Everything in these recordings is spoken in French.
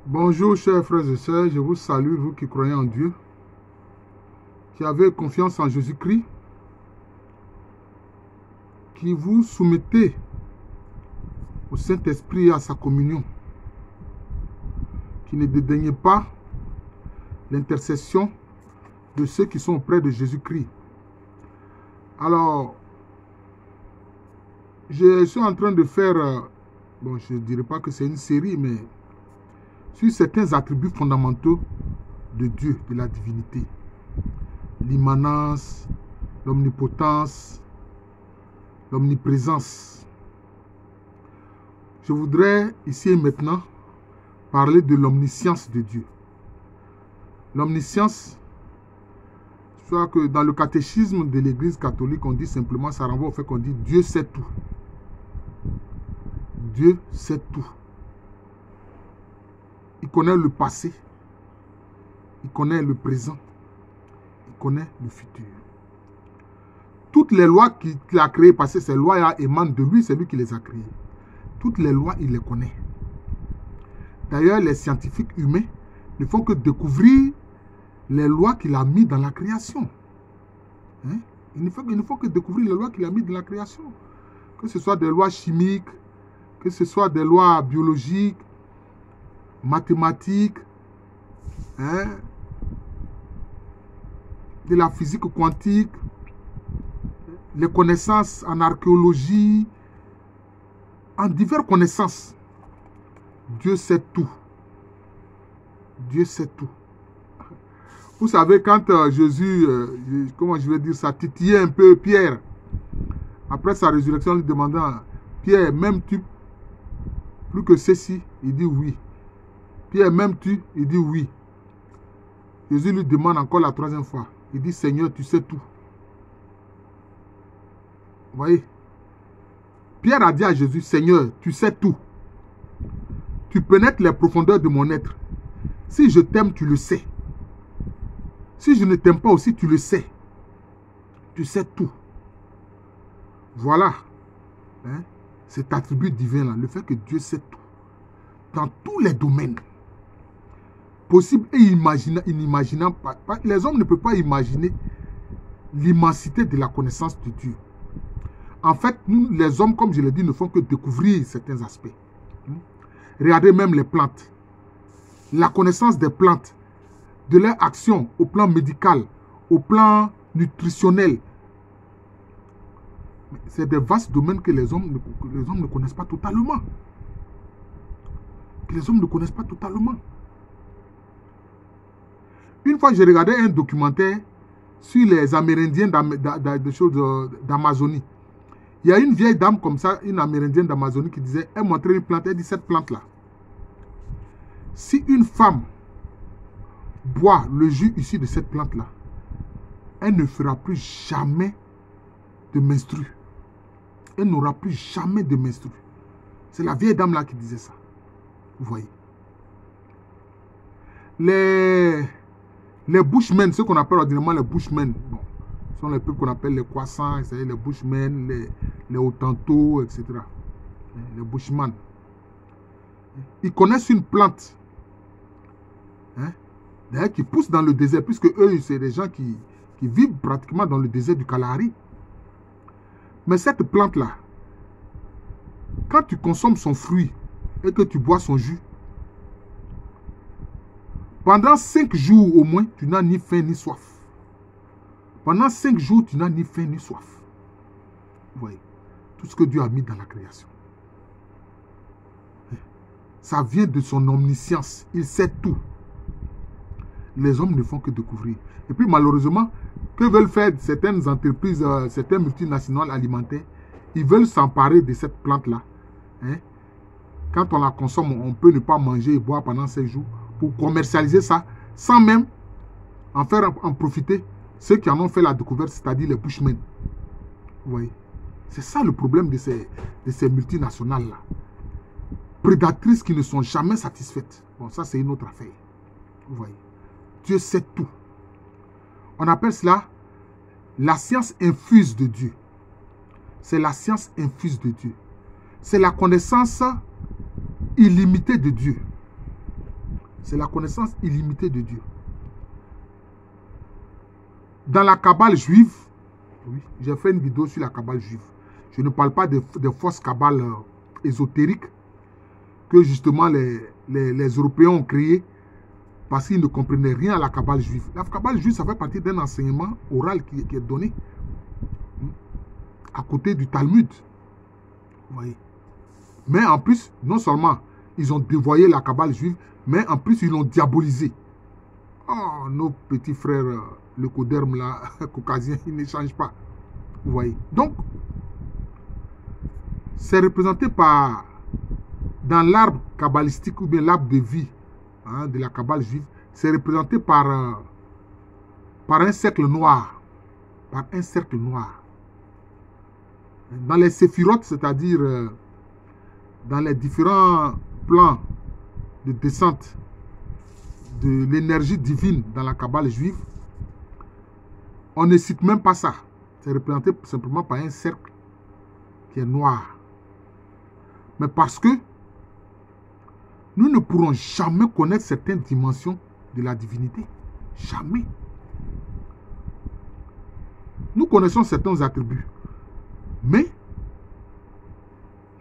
Bonjour chers frères et sœurs, je vous salue, vous qui croyez en Dieu, qui avez confiance en Jésus-Christ, qui vous soumettez au Saint-Esprit et à sa communion, qui ne dédaignez pas l'intercession de ceux qui sont auprès de Jésus-Christ. Alors, je suis en train de faire, bon, je ne dirais pas que c'est une série, mais sur certains attributs fondamentaux de Dieu, de la divinité. L'immanence, l'omnipotence, l'omniprésence. Je voudrais ici et maintenant parler de l'omniscience de Dieu. L'omniscience, soit que dans le catéchisme de l'Église catholique, on dit simplement, ça renvoie au fait qu'on dit Dieu sait tout. Dieu sait tout. Il connaît le passé, il connaît le présent, il connaît le futur. Toutes les lois qu'il a créées, parce que ces lois émanent de lui, c'est lui qui les a créées. Toutes les lois, il les connaît. D'ailleurs, les scientifiques humains ne font que découvrir les lois qu'il a mises dans la création. Hein? Ils ne font que découvrir les lois qu'il a mises dans la création. Que ce soit des lois chimiques, que ce soit des lois biologiques, mathématiques, hein, de la physique quantique, les connaissances en archéologie, en diverses connaissances. Dieu sait tout. Dieu sait tout. Vous savez, quand Jésus, comment je vais dire ça, titillait un peu Pierre, après sa résurrection, lui demandant, Pierre, m'aimes-tu plus que ceci? Il dit oui. Pierre, m'aimes-tu? Il dit oui. Jésus lui demande encore la troisième fois. Il dit, Seigneur, tu sais tout. Vous voyez? Pierre a dit à Jésus, Seigneur, tu sais tout. Tu pénètres les profondeurs de mon être. Si je t'aime, tu le sais. Si je ne t'aime pas aussi, tu le sais. Tu sais tout. Voilà. Hein? Cet attribut divin-là, le fait que Dieu sait tout. Dans tous les domaines. Possible et inimaginable. Les hommes ne peuvent pas imaginer l'immensité de la connaissance de Dieu. En fait, nous, les hommes, comme je l'ai dit, ne font que découvrir certains aspects. Regardez même les plantes. La connaissance des plantes, de leur action au plan médical, au plan nutritionnel. C'est des vastes domaines que les hommes ne connaissent pas totalement. Que les hommes ne connaissent pas totalement. Une fois, j'ai regardé un documentaire sur les Amérindiens d'Amazonie. Il y a une vieille dame comme ça, une Amérindienne d'Amazonie qui disait, elle montrait une plante, elle dit, cette plante-là, si une femme boit le jus issu de cette plante-là, elle ne fera plus jamais de menstru. Elle n'aura plus jamais de menstru. C'est la vieille dame-là qui disait ça. Vous voyez. Les Bushmen, ceux qu'on appelle ordinairement les Bushmen, bon, sont les peuples qu'on appelle les croissants, les Bushmen, les Otanto, etc. Les Bushman. Ils connaissent une plante, hein, d'ailleurs qui pousse dans le désert, puisque eux, c'est des gens qui vivent pratiquement dans le désert du Kalahari. Mais cette plante-là, quand tu consommes son fruit et que tu bois son jus, pendant 5 jours au moins, tu n'as ni faim ni soif. Pendant 5 jours, tu n'as ni faim ni soif. Vous voyez, tout ce que Dieu a mis dans la création. Ça vient de son omniscience. Il sait tout. Les hommes ne font que découvrir. Et puis malheureusement, que veulent faire certaines entreprises, certaines multinationales alimentaires? Ils veulent s'emparer de cette plante-là. Hein? Quand on la consomme, on peut ne pas manger et boire pendant 5 jours pour commercialiser ça, sans même en profiter ceux qui en ont fait la découverte, c'est-à-dire les Bushmen. Vous voyez? C'est ça le problème de ces multinationales-là. Prédatrices qui ne sont jamais satisfaites. Bon, ça c'est une autre affaire. Vous voyez? Dieu sait tout. On appelle cela la science infuse de Dieu. C'est la science infuse de Dieu. C'est la connaissance illimitée de Dieu. c'est la connaissance illimitée de Dieu. Dans la Kabbale juive, oui, j'ai fait une vidéo sur la Kabbale juive. Je ne parle pas des fausses Kabbales ésotériques que justement les Européens ont créées parce qu'ils ne comprenaient rien à la Kabbale juive. La Kabbale juive, ça fait partie d'un enseignement oral qui est donné à côté du Talmud. Vous voyez. Mais en plus, non seulement ils ont dévoyé la Kabbale juive, mais en plus ils l'ont diabolisé. Oh, nos petits frères, le coderme là, caucasien, ils ne changent pas. Vous voyez. Donc, c'est représenté par, dans l'arbre kabbalistique ou bien l'arbre de vie de la Kabbale juive, c'est représenté par un cercle noir. Par un cercle noir. Dans les séphirotes, c'est-à-dire dans les différents plans de descente de l'énergie divine dans la Kabbale juive, on ne cite même pas ça. C'est représenté simplement par un cercle qui est noir. Mais parce que nous ne pourrons jamais connaître certaines dimensions de la divinité. Jamais. Nous connaissons certains attributs. Mais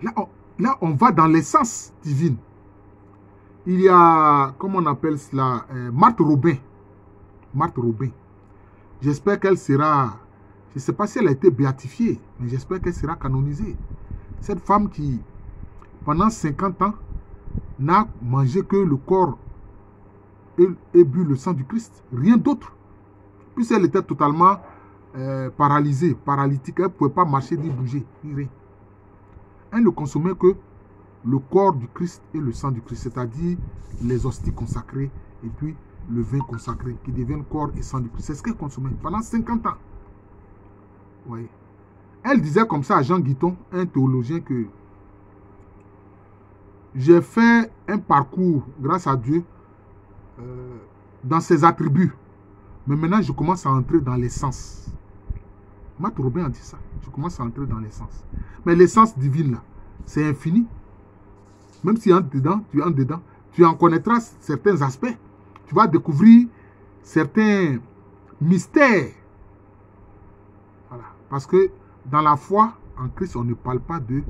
là, on va dans l'essence divine. Il y a, comment on appelle cela, Marthe Robin. Marthe Robin. J'espère qu'elle sera, je ne sais pas si elle a été béatifiée, mais j'espère qu'elle sera canonisée. Cette femme qui, pendant 50 ans, n'a mangé que le corps et bu le sang du Christ. Rien d'autre. Puisqu'elle était totalement paralysée, paralytique. Elle ne pouvait pas marcher ni bouger, ni rien. Elle ne consommait que le corps du Christ et le sang du Christ, c'est-à-dire les hosties consacrées et puis le vin consacré qui deviennent corps et sang du Christ. C'est ce qu'elle consommait pendant 50 ans. Oui. Elle disait comme ça à Jean Guiton, un théologien, que j'ai fait un parcours, grâce à Dieu, dans ses attributs. Mais maintenant, je commence à entrer dans l'essence. Marthe Robin a dit ça. Je commence à entrer dans l'essence. Mais l'essence divine, là, c'est infini. Même si tu entres dedans, tu en connaîtras certains aspects. Tu vas découvrir certains mystères. Voilà. Parce que dans la foi en Christ, on ne parle pas de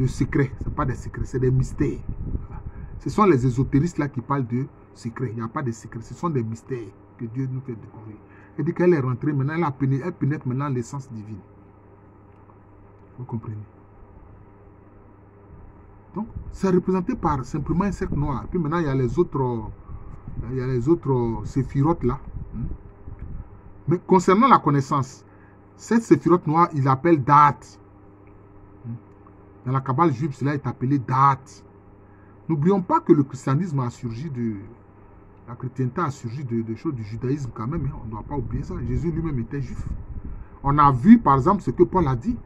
secrets. Ce n'est pas des secrets, c'est des mystères. Voilà. Ce sont les ésotéristes là qui parlent de secrets. Il n'y a pas de secrets. Ce sont des mystères que Dieu nous fait découvrir. Elle dit qu'elle est rentrée maintenant, elle pénètre maintenant l'essence divine. Vous comprenez? Donc, c'est représenté par simplement un cercle noir. Puis maintenant, il y a les autres séphirotes là. Mais concernant la connaissance, cette séphirote noire, il l'appelle Date. Dans la Kabbale juive, cela est appelé Date. N'oublions pas que le christianisme a surgi la chrétienté a surgi de choses du judaïsme quand même. Hein. On ne doit pas oublier ça. Jésus lui-même était juif. On a vu par exemple ce que Paul a dit.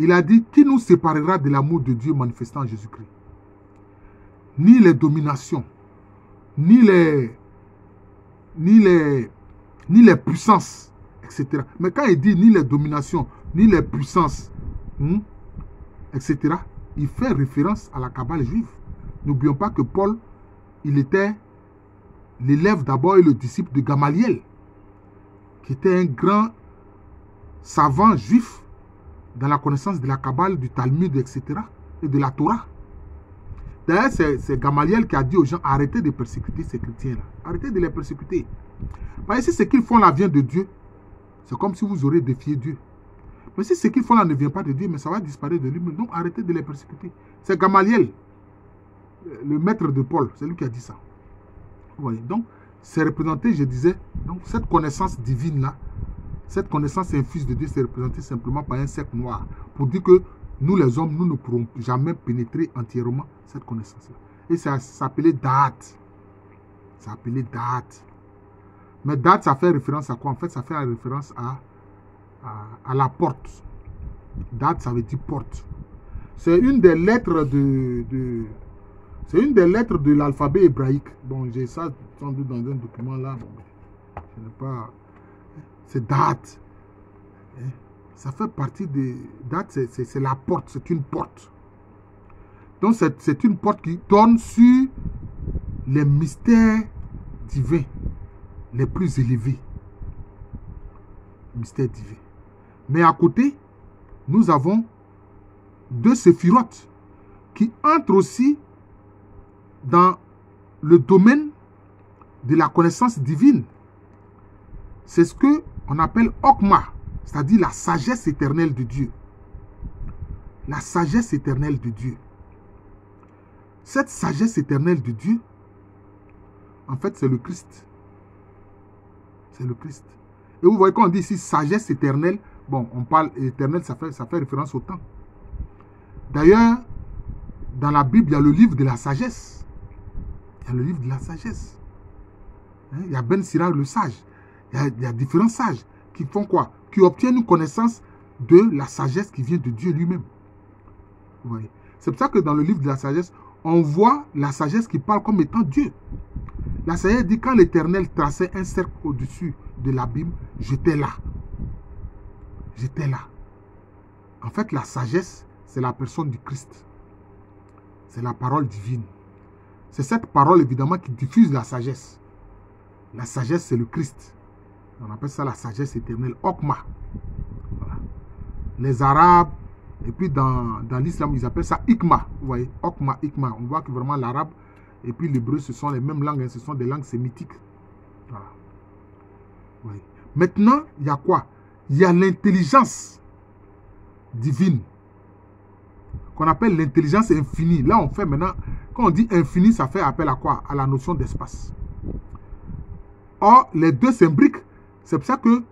Il a dit, qui nous séparera de l'amour de Dieu manifestant en Jésus-Christ? Ni les dominations, ni les puissances, etc. Mais quand il dit ni les dominations, ni les puissances, etc., il fait référence à la Kabbale juive. N'oublions pas que Paul, il était l'élève d'abord et le disciple de Gamaliel, qui était un grand savant juif dans la connaissance de la Kabbale, du Talmud, etc. et de la Torah. D'ailleurs, c'est Gamaliel qui a dit aux gens, arrêtez de persécuter ces chrétiens-là. Arrêtez de les persécuter. Parce que si ce qu'ils font là vient de Dieu, c'est comme si vous aurez défié Dieu. Mais si ce qu'ils font là ne vient pas de Dieu, mais ça va disparaître de lui-même. Donc arrêtez de les persécuter. C'est Gamaliel, le maître de Paul, c'est lui qui a dit ça. Vous voyez, donc c'est représenté, je disais, donc cette connaissance divine-là, cette connaissance infuse de Dieu, c'est représenté simplement par un cercle noir. Pour dire que nous, les hommes, nous ne pourrons jamais pénétrer entièrement cette connaissance-là. Et ça s'appelait Date. Ça s'appelait Date. Mais Date, ça fait référence à quoi? En fait, ça fait référence à la porte. Date, ça veut dire porte. C'est une des lettres c'est une des lettres de l'alphabet hébraïque. Bon, j'ai ça sans doute dans un document là. Bon, je n'ai pas... C'est Date. Ça fait partie de... Date, c'est la porte, c'est une porte. Donc c'est une porte qui donne sur les mystères divins les plus élevés. Mystères divins. Mais à côté, nous avons 2 séphirotes qui entrent aussi dans le domaine de la connaissance divine. C'est ce qu'on appelle Okma, c'est-à-dire la sagesse éternelle de Dieu. La sagesse éternelle de Dieu. Cette sagesse éternelle de Dieu, en fait, c'est le Christ. C'est le Christ. Et vous voyez quand on dit ici sagesse éternelle, bon, on parle éternel, ça fait référence au temps. D'ailleurs, dans la Bible, il y a le livre de la sagesse. Il y a le livre de la sagesse. Il y a Ben Sira le sage. Il y a différents sages qui font quoi? Qui obtiennent une connaissance de la sagesse qui vient de Dieu lui-même. Vous voyez? C'est pour ça que dans le livre de la sagesse, on voit la sagesse qui parle comme étant Dieu. La sagesse dit quand l'Éternel traçait un cercle au-dessus de l'abîme, j'étais là. J'étais là. En fait, la sagesse, c'est la personne du Christ. C'est la parole divine. C'est cette parole, évidemment, qui diffuse la sagesse. La sagesse, c'est le Christ. On appelle ça la sagesse éternelle, Okma. Voilà. Les Arabes, et puis dans l'islam, ils appellent ça Ikma. Vous voyez, Okma, Ikma. On voit que vraiment l'arabe et puis l'hébreu, ce sont les mêmes langues, hein, ce sont des langues sémitiques. Voilà. Oui. Maintenant, il y a quoi? Il y a l'intelligence divine, qu'on appelle l'intelligence infinie. Là, on fait maintenant, quand on dit infini, ça fait appel à quoi? À la notion d'espace. Or, les deux s'imbriquent. C'est pour ça que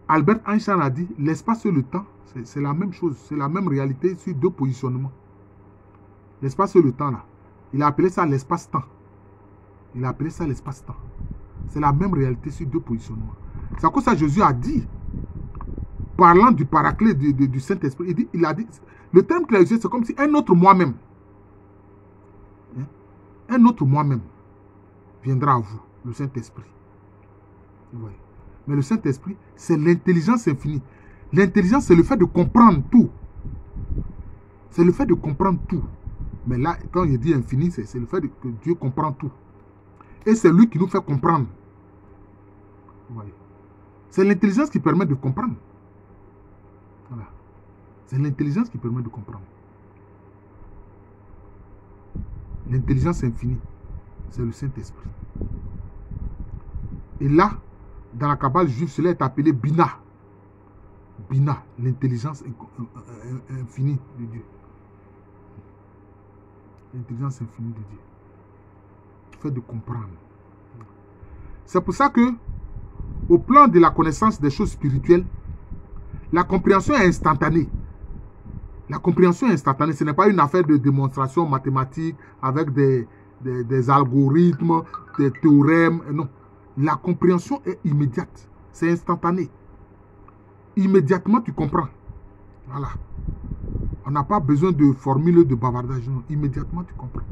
Albert Einstein a dit, l'espace et le temps, c'est la même chose, c'est la même réalité sur 2 positionnements. L'espace et le temps, là, il a appelé ça l'espace-temps. Il a appelé ça l'espace-temps. C'est la même réalité sur 2 positionnements. C'est à cause de ça que Jésus a dit, parlant du paraclet du Saint-Esprit, il a dit, le terme qu'il a utilisé, c'est comme si un autre moi-même, un autre moi-même viendra à vous, le Saint-Esprit. Oui. Mais le Saint-Esprit, c'est l'intelligence infinie. L'intelligence, c'est le fait de comprendre tout. C'est le fait de comprendre tout. Mais là, quand il dit infini, c'est le fait que Dieu comprend tout. Et c'est lui qui nous fait comprendre. Oui. C'est l'intelligence qui permet de comprendre. Voilà. C'est l'intelligence qui permet de comprendre. L'intelligence infinie, c'est le Saint-Esprit. Et là, dans la Kabbale juive, cela est appelé Bina. Bina, l'intelligence infinie de Dieu. L'intelligence infinie de Dieu. Le fait de comprendre. C'est pour ça que, au plan de la connaissance des choses spirituelles, la compréhension est instantanée. La compréhension est instantanée. Ce n'est pas une affaire de démonstration mathématique avec des algorithmes, des théorèmes. Non. La compréhension est immédiate. C'est instantané. Immédiatement, tu comprends. Voilà. On n'a pas besoin de formules de bavardage. Non. Immédiatement, tu comprends.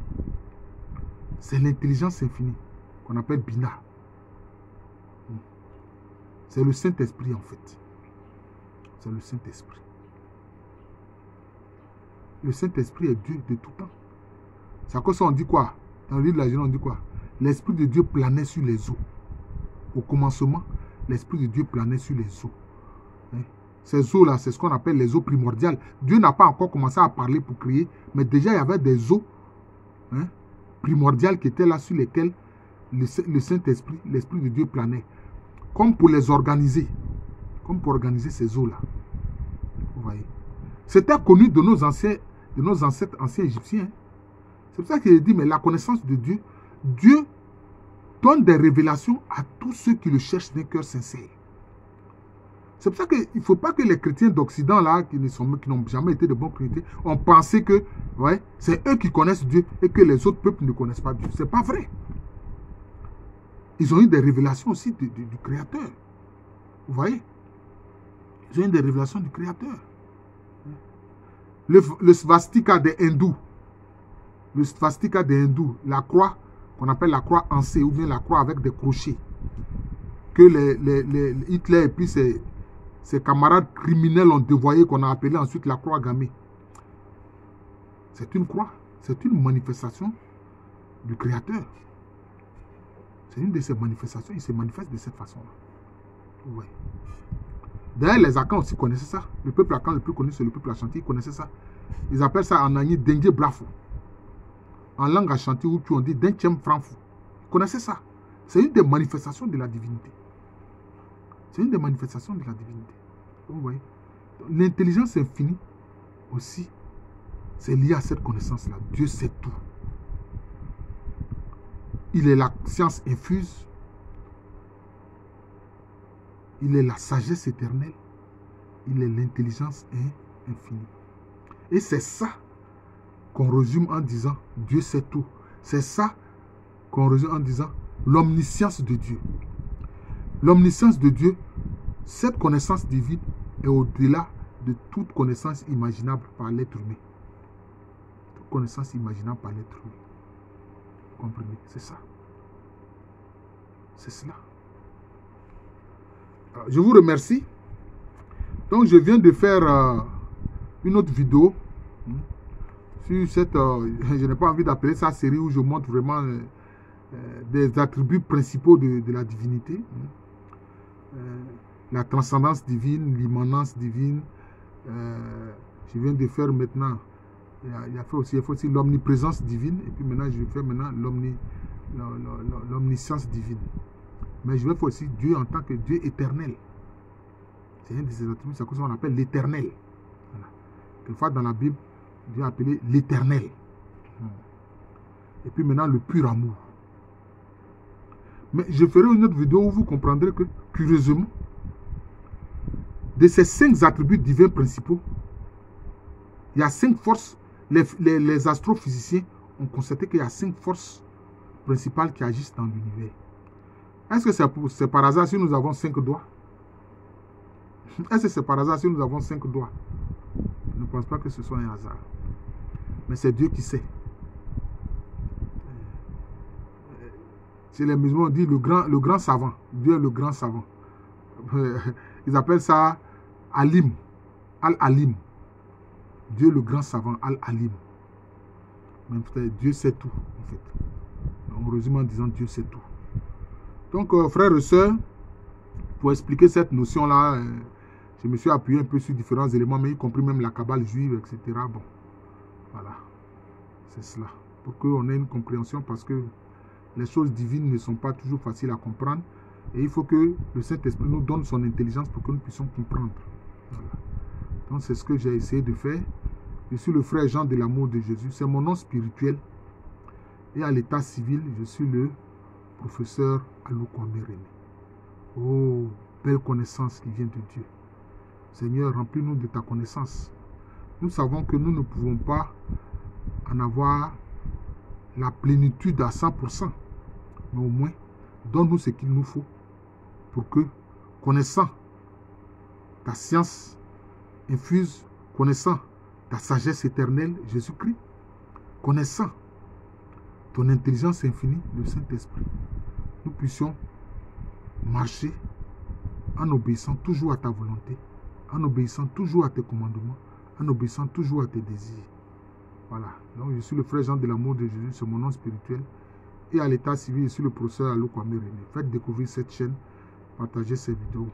C'est l'intelligence infinie qu'on appelle Bina. C'est le Saint-Esprit, en fait. C'est le Saint-Esprit. Le Saint-Esprit est Dieu de tout temps. C'est à cause ça, on dit quoi? Dans le livre de la Genèse, on dit quoi? L'Esprit de Dieu planait sur les eaux. Au commencement, l'Esprit de Dieu planait sur les eaux. Hein? Ces eaux-là, c'est ce qu'on appelle les eaux primordiales. Dieu n'a pas encore commencé à parler pour créer, mais déjà il y avait des eaux primordiales qui étaient là sur lesquelles le Saint-Esprit, l'Esprit de Dieu planait. Comme pour les organiser. Comme pour organiser ces eaux-là. Vous voyez. C'était connu de nos ancêtres anciens égyptiens. C'est pour ça qu'il dit, mais la connaissance de Dieu, Dieu donne des révélations à tous ceux qui le cherchent d'un cœur sincère. C'est pour ça qu'il ne faut pas que les chrétiens d'Occident, là, qui n'ont jamais été de bons chrétiens, ont pensé que ouais, c'est eux qui connaissent Dieu et que les autres peuples ne connaissent pas Dieu. Ce n'est pas vrai. Ils ont eu des révélations aussi du Créateur. Vous voyez? Ils ont eu des révélations du Créateur. Le svastika des hindous. Le svastika des hindous, la croix, qu'on appelle la croix en C, ou bien la croix avec des crochets. Que Hitler et puis ses camarades criminels ont dévoyé, qu'on a appelé ensuite la croix gammée. C'est une croix. C'est une manifestation du Créateur. C'est une de ces manifestations. Il se manifeste de cette façon-là. Ouais. D'ailleurs, les Akans aussi connaissaient ça. Le peuple Akan le plus connu, c'est le peuple Ashanti. Ils connaissaient ça. Ils appellent ça en Agni Dengue Blafou. En langue Ashanti, où on dit Denchem Franfou. Ils connaissaient ça. C'est une des manifestations de la divinité. C'est une des manifestations de la divinité. Vous voyez. L'intelligence infinie aussi, c'est lié à cette connaissance-là. Dieu sait tout. Il est la science infuse. Il est la sagesse éternelle. Il est l'intelligence infinie. Et c'est ça qu'on résume en disant Dieu sait tout. C'est ça qu'on résume en disant l'omniscience de Dieu. L'omniscience de Dieu, cette connaissance divine est au-delà de toute connaissance imaginable par l'être humain. Toute connaissance imaginable par l'être humain. Vous comprenez? C'est ça. C'est cela. Alors, je vous remercie. Donc, je viens de faire une autre vidéo sur cette... je n'ai pas envie d'appeler ça série où je montre vraiment des attributs principaux de la divinité. La transcendance divine, l'immanence divine. Je viens de faire maintenant... Il y a aussi l'omniprésence divine. Et puis maintenant, je fais maintenant l'omniscience divine. Mais je vais faire aussi Dieu en tant que Dieu éternel. C'est un de ses attributs, c'est ce qu'on appelle l'éternel. Voilà. Quelquefois dans la Bible, Dieu est appelé l'éternel. Et puis maintenant, le pur amour. Mais je ferai une autre vidéo où vous comprendrez que, curieusement, de ces 5 attributs divins principaux, il y a 5 forces. Les astrophysiciens ont constaté qu'il y a 5 forces principales qui agissent dans l'univers. Est-ce que c'est par hasard si nous avons 5 doigts? Est-ce que c'est par hasard si nous avons 5 doigts? Je ne pense pas que ce soit un hasard. Mais c'est Dieu qui sait. Chez les musulmans, on dit le grand savant. Dieu est le grand savant. Ils appellent ça Alim. Al-Alim. Dieu le grand savant, Al-Alim. Mais Dieu sait tout, en fait. On résume en disant Dieu sait tout. Donc, frères et sœurs, pour expliquer cette notion-là, je me suis appuyé un peu sur différents éléments, mais y compris même la Kabbale juive, etc. Bon, voilà. C'est cela. Pour qu'on ait une compréhension, parce que les choses divines ne sont pas toujours faciles à comprendre. Et il faut que le Saint-Esprit nous donne son intelligence pour que nous puissions comprendre. Voilà. Donc, c'est ce que j'ai essayé de faire. Je suis le frère Jean de l'amour de Jésus. C'est mon nom spirituel. Et à l'état civil, je suis le professeur Alou Kwame René. Oh, belle connaissance qui vient de Dieu. Seigneur, remplis-nous de ta connaissance. Nous savons que nous ne pouvons pas en avoir la plénitude à 100%. Mais au moins, donne-nous ce qu'il nous faut pour que, connaissant ta science infuse, connaissant ta sagesse éternelle, Jésus-Christ, connaissant ton intelligence infinie, le Saint-Esprit, nous puissions marcher en obéissant toujours à ta volonté, en obéissant toujours à tes commandements, en obéissant toujours à tes désirs. Voilà. Donc, je suis le frère Jean de l'amour de Jésus, c'est mon nom spirituel. Et à l'état civil, je suis le professeur Alou Kwame René. Faites découvrir cette chaîne, partagez ces vidéos.